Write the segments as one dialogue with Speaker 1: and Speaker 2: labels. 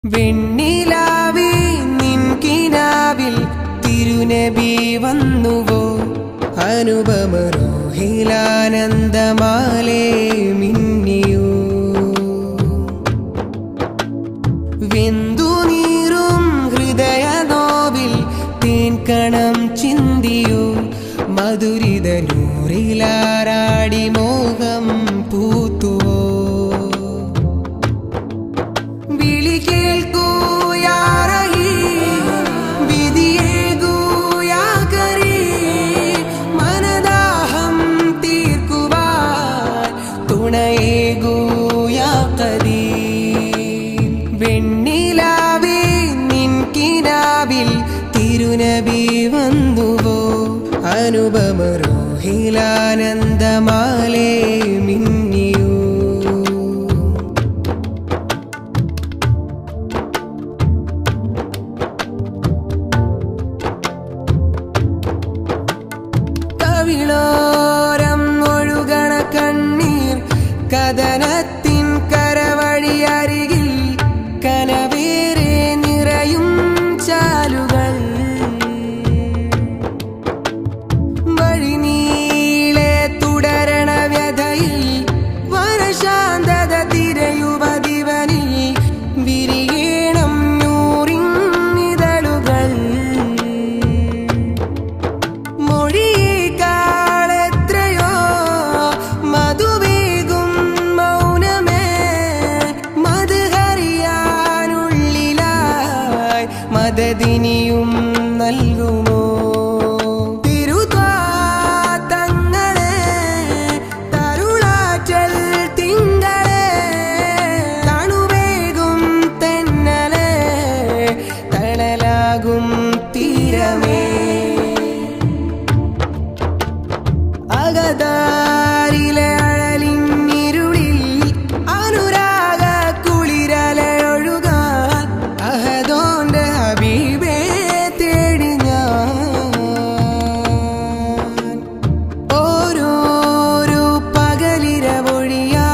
Speaker 1: വെണ്ണിലാവേ നിൻകിനാവിൽ തിരുനബി വന്നുവോ അനുപമരോഹിലാനന്ദമാലേ മിന്നിയോ വെന്തുനീറും ഹൃദയനോവിൽ തേൻകണം ചിന്തിയോ മധുരിത നൂറിലാറാടി മോഹം പൂത്തുവോ വെണ്ണിലാവേ നിൻകിനാവിൽ തിരുനബി വന്നുവോ അനുപമരോഹിലാനന്ദമാലേ മിന്നിയോ കവിളോരം ഒഴുകണ കണ്ണീർ കഥനത്തിൻ കരവഴി അരികിൽ കനവേറെ നിറയും ചാലുകൾ വഴിനീളെ തുടരണ വ്യഥയിൽ വനശാന്തത തിരയുപതിവനിൽ വിരിയണം നൂറിന്നിതളുകൾ മൊഴിയേക്കാളെത്രയോ മധുവേകും മൗനമേ മധുഹറിയാനുള്ളിലായി മദദിനിയും നൽകുമോ തിരുത്വാതങ്ങളെ തരുളാറ്റൽ തിങ്കളെ തണുവേകും തെന്നലെ തണലാകും തീരമേ അകതാരിലെ അഴലിന്നിരുളിൽ അനുരാഗ കുളിരലയൊഴുകാൻ അഹദോന്റെ ഹബീബേ തേടി ഞാൻ ഓരോരോ പകലിരവൊഴിയാ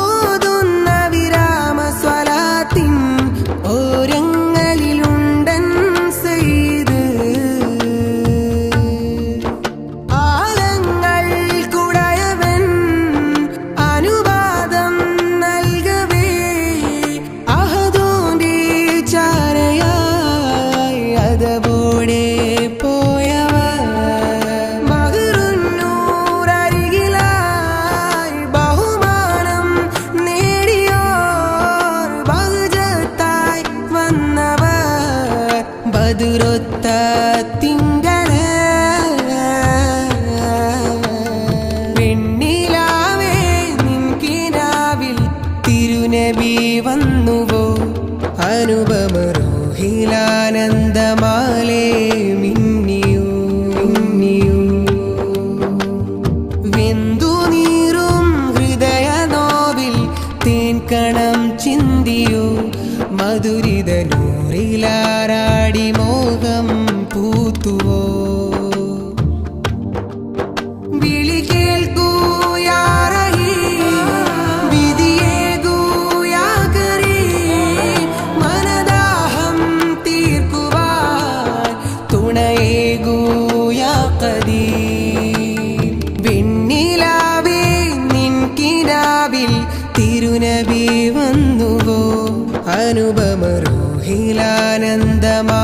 Speaker 1: ഓതുന്ന വിരാമ സ്വലാത്തിൻ ഓരങ്ങളിലുണ്ടൻ സയ്യിദ് ബദുരൊത്ത തിങ്കളെ വെണ്ണിലാവേ നിൻകിനാവിൽ തിരുനബി വന്നുവോ അനുപമരോഹിലാനന്ദമാലേ മിന്നിയോ മിന്നിയോ വെന്തുനീറും ഹൃദയനോവിൽ തേൻകണം ചിന്തിയോ മധുരിത നൂറിലാറാടി മോഹം പൂത്തുവോ വിളി കേൾക്കൂ യാ റഹീം വിധിയേകൂ യാ കരീം മനദാഹം തീർക്കുവാൻ തുണയേകൂ യാ ഖദീം വെണ്ണിലാവേ നിൻകിനാവിൽ തിരുനബി വന്നുവോ അനുപമരോഹിലാനന്ദമാ